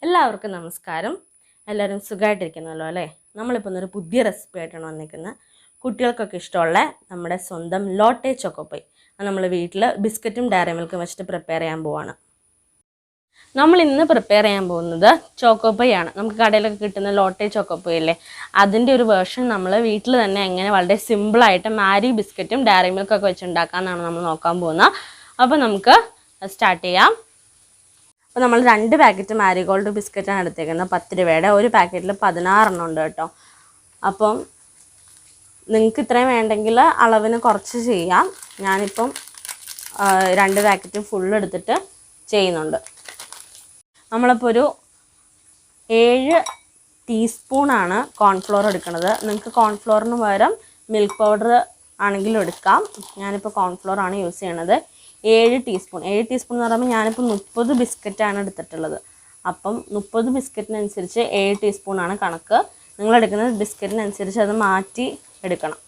എല്ലാവർക്കും നമസ്കാരം. എല്ലാവരും സുഖമായിട്ടിരിക്കുന്നല്ലോ അല്ലേ? നമ്മളിപ്പോൾ ഒരു പുതിയ റെസിപ്പി ആയിട്ടാണ് വന്നിരിക്കുന്നത്. കുട്ടികൾക്കൊക്കെ ഇഷ്ടമുള്ള നമ്മുടെ സ്വന്തം ലോട്ടെ ചോക്കോ പൈ നമ്മൾ വീട്ടിൽ ബിസ്ക്കറ്റും ഡയറി മിൽക്കും വെച്ചിട്ട് പ്രിപ്പയർ ചെയ്യാൻ പോവാണ്. നമ്മൾ ഇന്ന് പ്രിപ്പയർ ചെയ്യാൻ പോകുന്നത് ചോക്കോ പൈ ആണ്. നമുക്ക് കടയിലൊക്കെ കിട്ടുന്ന ലോട്ടെ ചോക്കോ പൈ അല്ലേ, അതിൻ്റെ ഒരു വേർഷൻ നമ്മൾ വീട്ടിൽ തന്നെ എങ്ങനെ വളരെ സിമ്പിളായിട്ട് മാരി ബിസ്ക്കറ്റും ഡയറി മിൽക്കൊക്കെ വെച്ച് ഉണ്ടാക്കാമെന്നാണ് നമ്മൾ നോക്കാൻ പോകുന്നത്. അപ്പോൾ നമുക്ക് സ്റ്റാർട്ട് ചെയ്യാം. അപ്പോൾ നമ്മൾ 2 പാക്കറ്റ് മാരിഗോൾഡ് ബിസ്ക്കറ്റാണ് എടുത്തേക്കുന്നത്. 10 രൂപയുടെ. ഒരു പാക്കറ്റിൽ 16 എണ്ണം ഉണ്ട് കേട്ടോ. അപ്പം നിങ്ങൾക്ക് ഇത്രയും വേണ്ടെങ്കിൽ അളവിന് കുറച്ച് ചെയ്യാം. ഞാനിപ്പം 2 പാക്കറ്റ് ഫുൾ എടുത്തിട്ട് ചെയ്യുന്നുണ്ട്. നമ്മളിപ്പോൾ ഒരു 7 ടീസ്പൂണാണ് കോൺഫ്ലോർ എടുക്കുന്നത്. നിങ്ങൾക്ക് കോൺഫ്ലോറിന് പകരം മിൽക്ക് പൗഡർ ആണെങ്കിലും എടുക്കാം. ഞാനിപ്പോൾ കോൺഫ്ലോർ ആണ് യൂസ് ചെയ്യണത്. 7 ടീസ്പൂൺ എന്ന് പറയുമ്പോൾ ഞാനിപ്പോൾ 30 ബിസ്ക്കറ്റാണ് എടുത്തിട്ടുള്ളത്. അപ്പം 30 ബിസ്ക്കറ്റിനനുസരിച്ച് 7 ടീസ്പൂണാണ് കണക്ക്. നിങ്ങളെടുക്കുന്ന ബിസ്ക്കറ്റിനനുസരിച്ച് അത് മാറ്റി എടുക്കണം.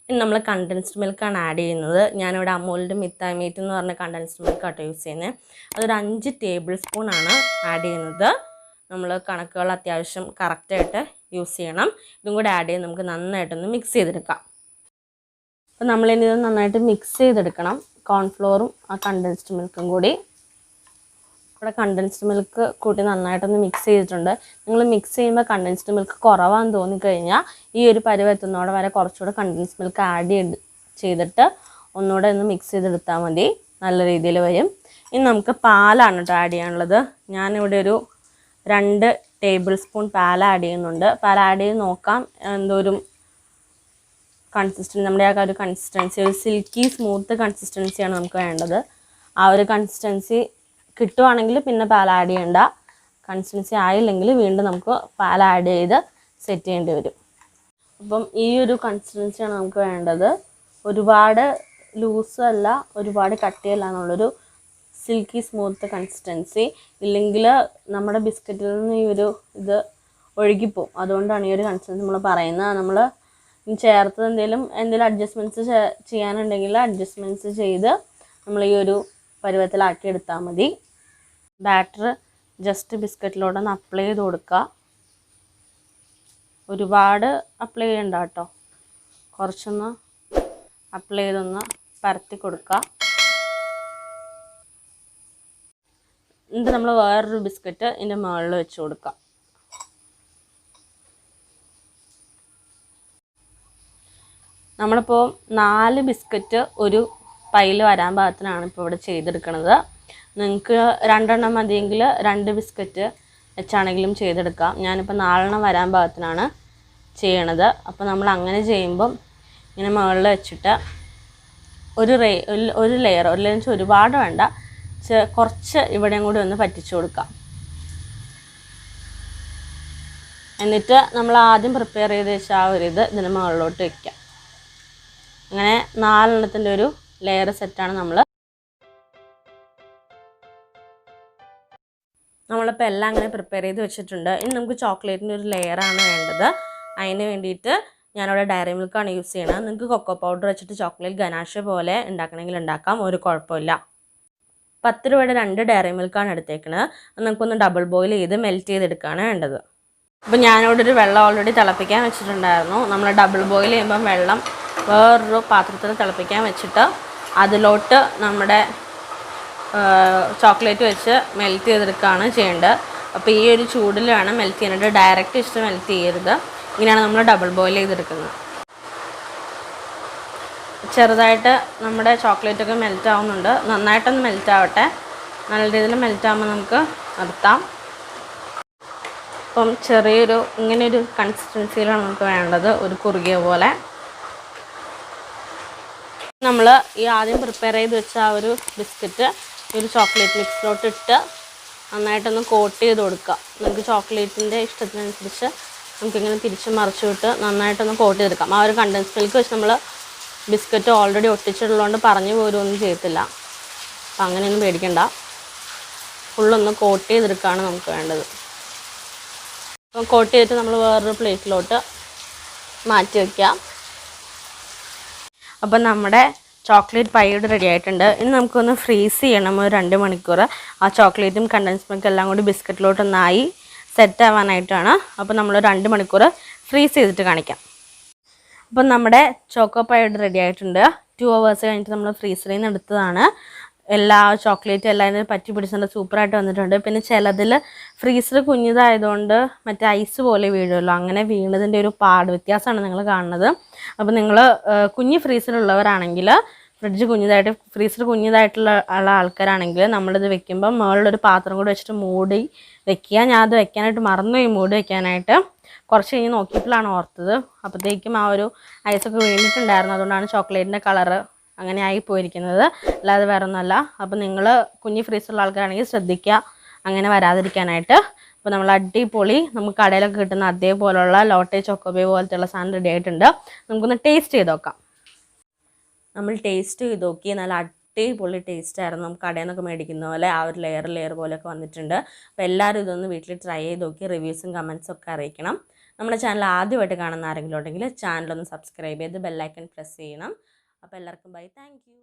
ഇനി നമ്മൾ കണ്ടൻസ്ഡ് മിൽക്കാണ് ആഡ് ചെയ്യുന്നത്. ഞാനിവിടെ അമൂലിൻ്റെ മിത്തായി മീറ്റ് എന്ന് പറഞ്ഞ കണ്ടൻസ്ഡ് മിൽക്കാട്ടോ യൂസ് ചെയ്യുന്നത്. അതൊരു 5 ടേബിൾ സ്പൂണാണ് ആഡ് ചെയ്യുന്നത്. നമ്മൾ കണക്കുകൾ അത്യാവശ്യം കറക്റ്റായിട്ട് യൂസ് ചെയ്യണം. ഇതും കൂടെ ആഡ് ചെയ്ത് നമുക്ക് നന്നായിട്ടൊന്ന് മിക്സ് ചെയ്തെടുക്കാം. അപ്പോൾ നമ്മളിനി ഇത് നന്നായിട്ട് മിക്സ് ചെയ്തെടുക്കണം. കോൺഫ്ലോറും ആ കണ്ടൻസ്ഡ് മിൽക്കും കൂടി. ഇവിടെ കണ്ടൻസ്ഡ് മിൽക്ക് കൂട്ടി നന്നായിട്ടൊന്ന് മിക്സ് ചെയ്തിട്ടുണ്ട്. നിങ്ങൾ മിക്സ് ചെയ്യുമ്പോൾ കണ്ടൻസ്ഡ് മിൽക്ക് കുറവാന്ന് തോന്നിക്കഴിഞ്ഞാൽ ഈ ഒരു പരുവെത്തുന്നതോടെ വരെ കുറച്ചുകൂടെ കണ്ടൻസ്ഡ് മിൽക്ക് ആഡ് ചെയ്തിട്ട് ഒന്നുകൂടെ ഒന്ന് മിക്സ് ചെയ്തെടുത്താൽ മതി. നല്ല രീതിയിൽ വരും. ഇനി നമുക്ക് പാലാണ് കേട്ടോ ആഡ് ചെയ്യാനുള്ളത്. ഞാനിവിടെ ഒരു 2 ടേബിൾ സ്പൂൺ പാൽ ആഡ് ചെയ്യുന്നുണ്ട്. പാൽ ആഡ് ചെയ്ത് നോക്കാം എന്തോരും നമ്മുടെ ആ ഒരു കൺസിസ്റ്റൻസി, ഒരു സിൽക്കി സ്മൂത്ത് കൺസിസ്റ്റൻസിയാണ് നമുക്ക് വേണ്ടത്. ആ ഒരു കൺസിസ്റ്റൻസി കിട്ടുവാണെങ്കിൽ പിന്നെ പാൽ ആഡ് ചെയ്യേണ്ട. കൺസിസ്റ്റൻസി ആയില്ലെങ്കിൽ വീണ്ടും നമുക്ക് പാൽ ആഡ് ചെയ്ത് സെറ്റ് ചെയ്യേണ്ടി വരും. അപ്പം ഈ ഒരു കൺസിസ്റ്റൻസിയാണ് നമുക്ക് വേണ്ടത്. ഒരുപാട് ലൂസും അല്ല, ഒരുപാട് കട്ടിയല്ല എന്നുള്ളൊരു സിൽക്കി സ്മൂത്ത് കൺസിസ്റ്റൻസി. ഇല്ലെങ്കിൽ നമ്മുടെ ബിസ്ക്കറ്റിൽ നിന്ന് ഈ ഒരു ഇത് ഒഴുകിപ്പോവും. അതുകൊണ്ടാണ് ഈ ഒരു കൺസിസ്റ്റൻസി നമ്മൾ പറയുന്നത്. നമ്മൾ ചേർത്ത് എന്തെങ്കിലും അഡ്ജസ്റ്റ്മെൻറ്റ്സ് ചെയ്യാനുണ്ടെങ്കിൽ അഡ്ജസ്റ്റ്മെൻറ്റ്സ് ചെയ്ത് നമ്മൾ ഈ ഒരു പരുവത്തിലാക്കി എടുത്താൽ മതി. ബാറ്റർ ജസ്റ്റ് ബിസ്ക്കറ്റിലോട്ടൊന്ന് അപ്ലൈ ചെയ്ത് കൊടുക്കുക. ഒരുപാട് അപ്ലൈ ചെയ്യണ്ട കേട്ടോ, കുറച്ചൊന്ന് അപ്ലൈ ചെയ്തൊന്ന് പരത്തി കൊടുക്കുക. എന്നിട്ട് നമ്മൾ വേറൊരു ബിസ്ക്കറ്റ് ഇതിൻ്റെ മുകളിൽ വെച്ച് കൊടുക്കുക. നമ്മളിപ്പോൾ 4 ബിസ്ക്കറ്റ് ഒരു പൈയിൽ വരാൻ പാകത്തിനാണ് ഇപ്പോൾ ഇവിടെ ചെയ്തെടുക്കുന്നത്. നിങ്ങൾക്ക് 2 എണ്ണം മതിയെങ്കിൽ 2 ബിസ്ക്കറ്റ് വെച്ചാണെങ്കിലും ചെയ്തെടുക്കാം. ഞാനിപ്പോൾ 4 എണ്ണം വരാൻ പാകത്തിനാണ് ചെയ്യണത്. അപ്പോൾ നമ്മൾ അങ്ങനെ ചെയ്യുമ്പം ഇങ്ങനെ മുകളിൽ വെച്ചിട്ട് ഒരു ലെയർ വെച്ചാൽ ഒരുപാട് വേണ്ട, കുറച്ച് ഇവിടെയും കൂടി ഒന്ന് പറ്റിച്ചു കൊടുക്കാം. എന്നിട്ട് നമ്മൾ ആദ്യം പ്രിപ്പയർ ചെയ്ത് വെച്ച ആ ഒരു ഇതിന് മുകളിലോട്ട് വയ്ക്കാം. അങ്ങനെ 4 എണ്ണത്തിൻ്റെ ഒരു ലെയർ സെറ്റാണ് നമ്മളിപ്പോൾ എല്ലാം അങ്ങനെ പ്രിപ്പയർ ചെയ്ത് വെച്ചിട്ടുണ്ട്. ഇനി നമുക്ക് ചോക്ലേറ്റിൻ്റെ ഒരു ലെയറാണ് വേണ്ടത്. അതിന് വേണ്ടിയിട്ട് ഞാനിവിടെ ഡയറി മിൽക്കാണ് യൂസ് ചെയ്യണത്. നിങ്ങൾക്ക് കൊക്കോ പൗഡർ വെച്ചിട്ട് ചോക്ലേറ്റ് ഗനാഷ് പോലെ ഉണ്ടാക്കണമെങ്കിൽ ഉണ്ടാക്കാം, ഒരു കുഴപ്പമില്ല. 10 രൂപയുടെ 2 ഡയറി മിൽക്കാണ് എടുത്തേക്കുന്നത്. അത് നമുക്കൊന്ന് ഡബിൾ ബോയിൽ ചെയ്ത് മെൽറ്റ് ചെയ്തെടുക്കുകയാണ് വേണ്ടത്. അപ്പോൾ ഞാനിവിടെ ഒരു വെള്ളം ഓൾറെഡി തിളപ്പിക്കാൻ വെച്ചിട്ടുണ്ടായിരുന്നു. നമ്മൾ ഡബിൾ ബോയിൽ ചെയ്യുമ്പം വെള്ളം വേറൊരു പാത്രത്തിൽ തിളപ്പിക്കാൻ വെച്ചിട്ട് അതിലോട്ട് നമ്മുടെ ചോക്ലേറ്റ് വെച്ച് മെൽറ്റ് ചെയ്തെടുക്കുകയാണ് ചെയ്യേണ്ടത്. അപ്പോൾ ഈ ഒരു ചൂടിൽ വേണം മെൽറ്റ് ചെയ്യാനായിട്ട്, ഡയറക്റ്റ് ഇഷ്ടം മെൽറ്റ് ചെയ്യരുത്. ഇങ്ങനെയാണ് നമ്മൾ ഡബിൾ ബോയിൽ ചെയ്തെടുക്കുന്നത്. ചെറുതായിട്ട് നമ്മുടെ ചോക്ലേറ്റൊക്കെ മെൽറ്റ് ആവുന്നുണ്ട്. നന്നായിട്ടൊന്ന് മെൽറ്റ് ആവട്ടെ. നല്ല രീതിയിൽ മെൽറ്റ് ആകുമ്പോൾ നമുക്ക് നിർത്താം. അപ്പം ചെറിയൊരു ഇങ്ങനെയൊരു കൺസിസ്റ്റൻസിയിലാണ് നമുക്ക് വേണ്ടത്, ഒരു കുറുകിയ പോലെ. നമ്മൾ ഈ ആദ്യം പ്രിപ്പയർ ചെയ്ത് വെച്ച ആ ഒരു ബിസ്ക്കറ്റ് ഒരു ചോക്ലേറ്റ് മിക്സിലോട്ട് ഇട്ട് നന്നായിട്ടൊന്ന് കോട്ട് ചെയ്ത് കൊടുക്കുക. നമുക്ക് ചോക്ലേറ്റിൻ്റെ ഇഷ്ടത്തിനനുസരിച്ച് നമുക്കിങ്ങനെ തിരിച്ച് മറിച്ച് വിട്ട് നന്നായിട്ടൊന്ന് കോട്ട് ചെയ്തെടുക്കാം. ആ ഒരു കണ്ടൻസ് മിൽക്ക് വെച്ച് നമ്മൾ ബിസ്ക്കറ്റ് ഓൾറെഡി ഒട്ടിച്ചിട്ടുള്ളതുകൊണ്ട് പറഞ്ഞു പോരുമൊന്നും ചെയ്യത്തില്ല. അപ്പം അങ്ങനെയൊന്നും പേടിക്കണ്ട. ഫുള്ളൊന്ന് കോട്ട് ചെയ്തെടുക്കുകയാണ് നമുക്ക് വേണ്ടത്. അപ്പം കോട്ട് ചെയ്തിട്ട് നമ്മൾ വേറൊരു പ്ലേറ്റിലോട്ട് മാറ്റി വയ്ക്കാം. അപ്പം നമ്മുടെ ചോക്ലേറ്റ് പൈയുടെ റെഡി ആയിട്ടുണ്ട്. ഇനി നമുക്കൊന്ന് ഫ്രീസ് ചെയ്യണം ഒരു 2 മണിക്കൂർ. ആ ചോക്ലേറ്റും കണ്ടൻസ് മിൽക്കും എല്ലാം കൂടി ബിസ്ക്കറ്റിലോട്ടൊന്നായി സെറ്റ് ആവാനായിട്ടാണ്. അപ്പോൾ നമ്മൾ 2 മണിക്കൂർ ഫ്രീസ് ചെയ്തിട്ട് കാണിക്കാം. അപ്പം നമ്മുടെ ചോക്കോ പൈയുടെ റെഡി ആയിട്ടുണ്ട്. 2 hours കഴിഞ്ഞിട്ട് നമ്മൾ ഫ്രീസറിൽ നിന്ന് എടുത്തതാണ്. എല്ലാ ചോക്ലേറ്റും എല്ലാവരും പറ്റി പിടിച്ചിട്ടുണ്ട്, സൂപ്പറായിട്ട് വന്നിട്ടുണ്ട്. പിന്നെ ചിലതിൽ ഫ്രീസർ കുഞ്ഞിതായതുകൊണ്ട് മറ്റേ ഐസ് പോലെ വീഴുമല്ലോ, അങ്ങനെ വീണതിൻ്റെ ഒരു പാട് വ്യത്യാസമാണ് നിങ്ങൾ കാണുന്നത്. അപ്പോൾ നിങ്ങൾ കുഞ്ഞ് ഫ്രീസറുള്ളവരാണെങ്കിൽ ഫ്രീസർ കുഞ്ഞിതായിട്ടുള്ള ആൾക്കാരാണെങ്കിൽ നമ്മളിത് വെക്കുമ്പോൾ മുകളിലൊരു പാത്രം കൂടി വെച്ചിട്ട് മൂടി വെക്കുക. ഞാൻ അത് വെക്കാനായിട്ട് മറന്നുപോയി, മൂടി വെക്കാനായിട്ട്. കുറച്ച് കഴിഞ്ഞ് നോക്കിയപ്പോഴാണ് ഓർത്തത്. അപ്പോഴത്തേക്കും ആ ഒരു ഐസൊക്കെ വീണിട്ടുണ്ടായിരുന്നു. അതുകൊണ്ടാണ് ചോക്ലേറ്റിൻ്റെ കളറ് അങ്ങനെ ആയി പോയിരിക്കുന്നത്, അല്ലാതെ വേറെ ഒന്നുമല്ല. അപ്പോൾ നിങ്ങൾ കുഞ്ഞ് ഫ്രീസറുള്ള ആൾക്കാരാണെങ്കിൽ ശ്രദ്ധിക്കുക അങ്ങനെ വരാതിരിക്കാനായിട്ട്. അപ്പോൾ നമ്മൾ അടിപൊളി നമുക്ക് കടയിലൊക്കെ കിട്ടുന്ന അതേപോലുള്ള ലോട്ടെ ചോക്കോബി പോലത്തെയുള്ള സാധനം റെഡി ആയിട്ടുണ്ട്. നമുക്കൊന്ന് ടേസ്റ്റ് ചെയ്ത് നോക്കാം. നമ്മൾ ടേസ്റ്റ് ചെയ്ത് നോക്കി, നല്ല അടിപൊളി ടേസ്റ്റ് ആയിരുന്നു. നമുക്ക് കടയിൽ നിന്നൊക്കെ മേടിക്കുന്ന പോലെ ആ ഒരു ലെയർ പോലെയൊക്കെ വന്നിട്ടുണ്ട്. അപ്പോൾ എല്ലാവരും ഇതൊന്ന് വീട്ടിൽ ട്രൈ ചെയ്ത് നോക്കി റിവ്യൂസും കമൻസും ഒക്കെ അറിയിക്കണം. നമ്മുടെ ചാനൽ ആദ്യമായിട്ട് കാണുന്ന ആരെങ്കിലും ഉണ്ടെങ്കിൽ ചാനലൊന്ന് സബ്സ്ക്രൈബ് ചെയ്ത് ബെല്ലൈക്കൺ പ്രസ് ചെയ്യണം. അപ്പോൾ എല്ലാവർക്കും ബൈ, താങ്ക് യു.